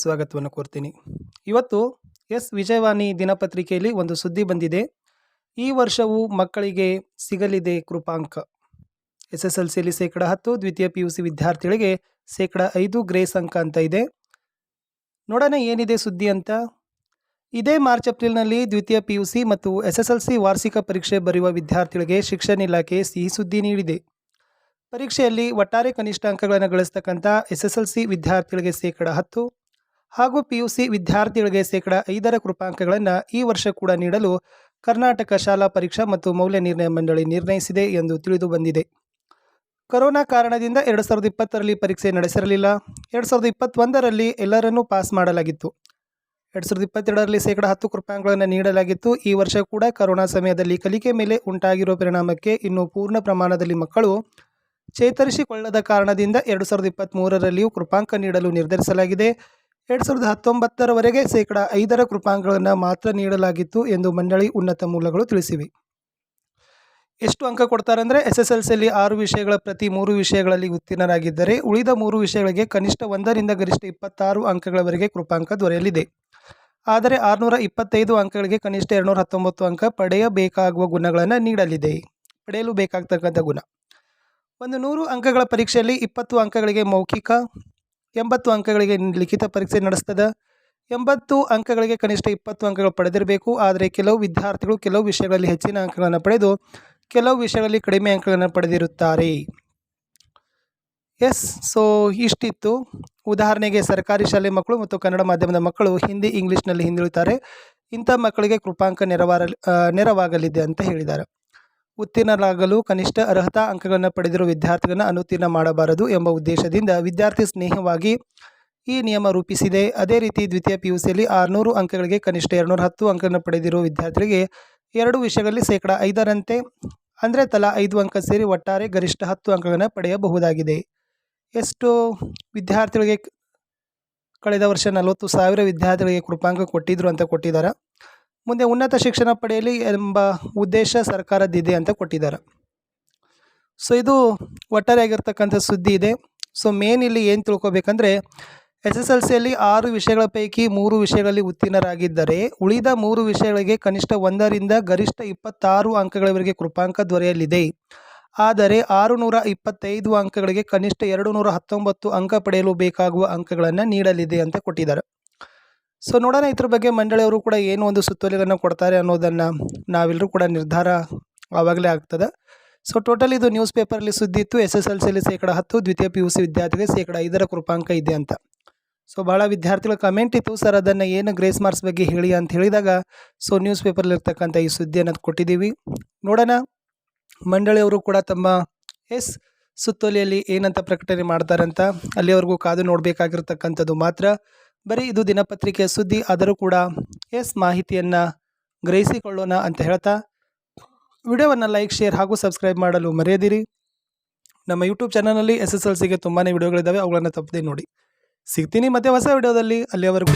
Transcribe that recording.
ಸ್ವಾಗತವನ್ನು ಕೋರ್ತೀನಿ. ಇವತ್ತು ವಿಜಯವಾಣಿ ದಿನಪತ್ರಿಕೆಯಲ್ಲಿ ಒಂದು ಸುದ್ದಿ ಬಂದಿದೆ. ಈ ವರ್ಷವೂ ಮಕ್ಕಳಿಗೆ ಸಿಗಲಿದೆ ಕೃಪಾಂಕ. SSLCಯಲ್ಲಿ -10, ದ್ವಿತೀಯ PUC ವಿದ್ಯಾರ್ಥಿಗಳಿಗೆ -5 ಗ್ರೇಸ್ ಅಂಕ ಅಂತ ಇದೆ. ನೋಡೋಣ ಏನಿದೆ ಸುದ್ದಿ ಅಂತ. ಇದೇ ಮಾರ್ಚ್ ಏಪ್ರಿಲ್ನಲ್ಲಿ ದ್ವಿತೀಯ PUC ಮತ್ತು SSLC ವಾರ್ಷಿಕ ಪರೀಕ್ಷೆ ಬರೆಯುವ ವಿದ್ಯಾರ್ಥಿಗಳಿಗೆ ಶಿಕ್ಷಣ ಇಲಾಖೆ ಸಿಹಿ ಸುದ್ದಿ ನೀಡಿದೆ. ಪರೀಕ್ಷೆಯಲ್ಲಿ ಒಟ್ಟಾರೆ ಕನಿಷ್ಠ ಅಂಕಗಳನ್ನು ಗಳಿಸ್ತಕ್ಕಂಥ SSLC ವಿದ್ಯಾರ್ಥಿಗಳಿಗೆ -10 ಹಾಗೂ PUC ವಿದ್ಯಾರ್ಥಿಗಳಿಗೆ -5 ಕೃಪಾಂಕಗಳನ್ನು ಈ ವರ್ಷ ಕೂಡ ನೀಡಲು ಕರ್ನಾಟಕ ಶಾಲಾ ಪರೀಕ್ಷಾ ಮತ್ತು ಮೌಲ್ಯ ನಿರ್ಣಯ ಮಂಡಳಿ ನಿರ್ಣಯಿಸಿದೆ ಎಂದು ತಿಳಿದು ಬಂದಿದೆ. ಕೊರೋನಾ ಕಾರಣದಿಂದ 2020ರಲ್ಲಿ ಪರೀಕ್ಷೆ ನಡೆಸಿರಲಿಲ್ಲ. 2021ರಲ್ಲಿ ಎಲ್ಲರನ್ನೂ ಪಾಸ್ ಮಾಡಲಾಗಿತ್ತು. 2022ರಲ್ಲಿ -10 ಕೃಪಾಂಕಗಳನ್ನು ನೀಡಲಾಗಿತ್ತು. ಈ ವರ್ಷ ಕೂಡ ಕೊರೋನಾ ಸಮಯದಲ್ಲಿ ಕಲಿಕೆ ಮೇಲೆ ಉಂಟಾಗಿರುವ ಪರಿಣಾಮಕ್ಕೆ ಇನ್ನೂ ಪೂರ್ಣ ಪ್ರಮಾಣದಲ್ಲಿ ಮಕ್ಕಳು ಚೇತರಿಸಿಕೊಳ್ಳದ ಕಾರಣದಿಂದ 2023ರಲ್ಲಿಯೂ ಕೃಪಾಂಕ ನೀಡಲು ನಿರ್ಧರಿಸಲಾಗಿದೆ. 2019ರವರೆಗೆ -5 ಕೃಪಾಂಕಗಳನ್ನು ಮಾತ್ರ ನೀಡಲಾಗಿತ್ತು ಎಂದು ಮಂಡಳಿ ಉನ್ನತ ಮೂಲಗಳು ತಿಳಿಸಿವೆ. ಎಷ್ಟು ಅಂಕ ಕೊಡ್ತಾರೆ ಅಂದರೆ SSLCಯಲ್ಲಿ 6 ವಿಷಯಗಳ ಪ್ರತಿ 3 ವಿಷಯಗಳಲ್ಲಿ ಉತ್ತೀರ್ಣರಾಗಿದ್ದರೆ ಉಳಿದ 3 ವಿಷಯಗಳಿಗೆ ಕನಿಷ್ಠ 1ರಿಂದ ಗರಿಷ್ಠ 26 ಅಂಕಗಳವರೆಗೆ ಕೃಪಾಂಕ ದೊರೆಯಲಿದೆ. ಆದರೆ 625 ಅಂಕಗಳಿಗೆ ಕನಿಷ್ಠ 219 ಅಂಕ ಪಡೆಯಬೇಕಾಗುವ ಗುಣಗಳನ್ನು ನೀಡಲಿದೆ. ಪಡೆಯಲು ಬೇಕಾಗ್ತಕ್ಕಂಥ ಗುಣ: 100 ಅಂಕಗಳ ಪರೀಕ್ಷೆಯಲ್ಲಿ 20 ಅಂಕಗಳಿಗೆ ಮೌಖಿಕ, 80 ಅಂಕಗಳಿಗೆ ಲಿಖಿತ ಪರೀಕ್ಷೆ ನಡೆಸ್ತದೆ. 80 ಅಂಕಗಳಿಗೆ ಕನಿಷ್ಠ 20 ಅಂಕಗಳು ಪಡೆದಿರಬೇಕು. ಆದರೆ ಕೆಲವು ವಿದ್ಯಾರ್ಥಿಗಳು ಕೆಲವು ವಿಷಯಗಳಲ್ಲಿ ಹೆಚ್ಚಿನ ಅಂಕಗಳನ್ನು ಪಡೆದು ಕೆಲವು ವಿಷಯಗಳಲ್ಲಿ ಕಡಿಮೆ ಅಂಕಗಳನ್ನು ಪಡೆದಿರುತ್ತಾರೆ. ಸೊ ಇಷ್ಟಿತ್ತು. ಉದಾಹರಣೆಗೆ ಸರ್ಕಾರಿ ಶಾಲೆ ಮಕ್ಕಳು ಮತ್ತು ಕನ್ನಡ ಮಾಧ್ಯಮದ ಮಕ್ಕಳು ಹಿಂದಿ ಇಂಗ್ಲೀಷ್ನಲ್ಲಿ ಹಿಂದುಳಿತಾರೆ. ಇಂಥ ಮಕ್ಕಳಿಗೆ ಕೃಪಾಂಕ ನೆರವಾಗಲಿದೆ ಅಂತ ಹೇಳಿದ್ದಾರೆ. ಉತ್ತೀರ್ಣರಾಗಲು ಕನಿಷ್ಠ ಅರ್ಹತಾ ಅಂಕಗಳನ್ನು ಪಡೆದಿರುವ ವಿದ್ಯಾರ್ಥಿಗಳನ್ನು ಅನುತ್ತೀರ್ಣ ಮಾಡಬಾರದು ಎಂಬ ಉದ್ದೇಶದಿಂದ ವಿದ್ಯಾರ್ಥಿ ಸ್ನೇಹವಾಗಿ ಈ ನಿಯಮ ರೂಪಿಸಿದೆ. ಅದೇ ರೀತಿ ದ್ವಿತೀಯ PUCಯಲ್ಲಿ 600 ಅಂಕಗಳಿಗೆ ಕನಿಷ್ಠ 210 ಅಂಕಗಳನ್ನು ಪಡೆದಿರುವ ವಿದ್ಯಾರ್ಥಿಗಳಿಗೆ 2 ವಿಷಯಗಳಲ್ಲಿ -5ರಂತೆ ಅಂದರೆ ತಲಾ 5 ಅಂಕ ಸೇರಿ ಒಟ್ಟಾರೆ ಗರಿಷ್ಠ 10 ಅಂಕಗಳನ್ನು ಪಡೆಯಬಹುದಾಗಿದೆ. ಎಷ್ಟು ವಿದ್ಯಾರ್ಥಿಗಳಿಗೆ ಕಳೆದ ವರ್ಷ 40,000 ವಿದ್ಯಾರ್ಥಿಗಳಿಗೆ ಕೃಪಾಂಕ ಕೊಟ್ಟಿದ್ರು ಅಂತ ಕೊಟ್ಟಿದ್ದಾರೆ. ಮುಂದೆ ಉನ್ನತ ಶಿಕ್ಷಣ ಪಡೆಯಲಿ ಎಂಬ ಉದ್ದೇಶ ಸರ್ಕಾರದ್ದಿದೆ ಅಂತ ಕೊಟ್ಟಿದ್ದಾರೆ. ಸೊ ಇದು ಒಟ್ಟಾರೆ ಆಗಿರ್ತಕ್ಕಂಥ ಸುದ್ದಿ ಇದೆ. ಸೊ ಮೇನ್ ಇಲ್ಲಿ ಏನು ತಿಳ್ಕೊಬೇಕಂದ್ರೆ SSLCಯಲ್ಲಿ 6 ವಿಷಯಗಳ ಪೈಕಿ 3 ವಿಷಯಗಳಲ್ಲಿ ಉತ್ತೀರ್ಣರಾಗಿದ್ದರೆ ಉಳಿದ 3 ವಿಷಯಗಳಿಗೆ ಕನಿಷ್ಠ 1ರಿಂದ ಗರಿಷ್ಠ 26 ಅಂಕಗಳವರೆಗೆ ಕೃಪಾಂಕ ದೊರೆಯಲಿದೆ. ಆದರೆ 625 ಅಂಕಗಳಿಗೆ ಕನಿಷ್ಠ 219 ಅಂಕ ಪಡೆಯಲು ಬೇಕಾಗುವ ಅಂಕಗಳನ್ನು ನೀಡಲಿದೆ ಅಂತ ಕೊಟ್ಟಿದ್ದಾರೆ. ಸೊ ನೋಡೋಣ ಇದ್ರ ಬಗ್ಗೆ ಮಂಡಳಿಯವರು ಕೂಡ ಏನು ಒಂದು ಸುತ್ತೋಲೆಯನ್ನು ಕೊಡ್ತಾರೆ ಅನ್ನೋದನ್ನು ನಾವೆಲ್ಲರೂ ಕೂಡ ನಿರ್ಧಾರ ಆವಾಗಲೇ ಆಗ್ತದೆ. ಸೊ ಟೋಟಲ್ ಇದು ನ್ಯೂಸ್ ಪೇಪರಲ್ಲಿ ಸುದ್ದಿ ಇತ್ತು. SSLCಯಲ್ಲಿ -10, ದ್ವಿತೀಯ PUC ವಿದ್ಯಾರ್ಥಿಗಳಿಗೆ -5 ಕೃಪಾಂಕ ಇದೆ ಅಂತ. ಸೊ ಭಾಳ ವಿದ್ಯಾರ್ಥಿಗಳ ಕಮೆಂಟ್ ಇತ್ತು, ಸರ್ ಅದನ್ನು ಏನು ಗ್ರೇಸ್ ಮಾರ್ಕ್ಸ್ ಬಗ್ಗೆ ಹೇಳಿ ಅಂತ ಹೇಳಿದಾಗ ಸೊ ನ್ಯೂಸ್ ಪೇಪರ್ಲಿರ್ತಕ್ಕಂಥ ಈ ಸುದ್ದಿಯನ್ನು ಕೊಟ್ಟಿದ್ದೀವಿ. ನೋಡೋಣ ಮಂಡಳಿಯವರು ಕೂಡ ತಮ್ಮ ಸುತ್ತೋಲೆಯಲ್ಲಿ ಏನಂತ ಪ್ರಕಟಣೆ ಮಾಡ್ತಾರಂತ. ಅಲ್ಲಿವರೆಗೂ ಕಾದು ನೋಡಬೇಕಾಗಿರ್ತಕ್ಕಂಥದ್ದು ಮಾತ್ರ. ಬರೀ ಇದು ದಿನಪತ್ರಿಕೆಯ ಸುದ್ದಿ, ಆದರೂ ಕೂಡ ಮಾಹಿತಿಯನ್ನು ಗ್ರಹಿಸಿಕೊಳ್ಳೋಣ ಅಂತ ಹೇಳ್ತಾ ವಿಡಿಯೋವನ್ನು ಲೈಕ್, ಶೇರ್ ಹಾಗೂ ಸಬ್ಸ್ಕ್ರೈಬ್ ಮಾಡಲು ಮರೆಯದಿರಿ. ನಮ್ಮ ಯೂಟ್ಯೂಬ್ ಚಾನಲ್ನಲ್ಲಿ SSLCಗೆ ತುಂಬಾ ವಿಡಿಯೋಗಳಿದ್ದಾವೆ, ಅವುಗಳನ್ನು ತಪ್ಪದೆ ನೋಡಿ. ಸಿಗ್ತೀನಿ ಮತ್ತೆ ಹೊಸ ವಿಡಿಯೋದಲ್ಲಿ. ಅಲ್ಲಿಯವರೆಗೂ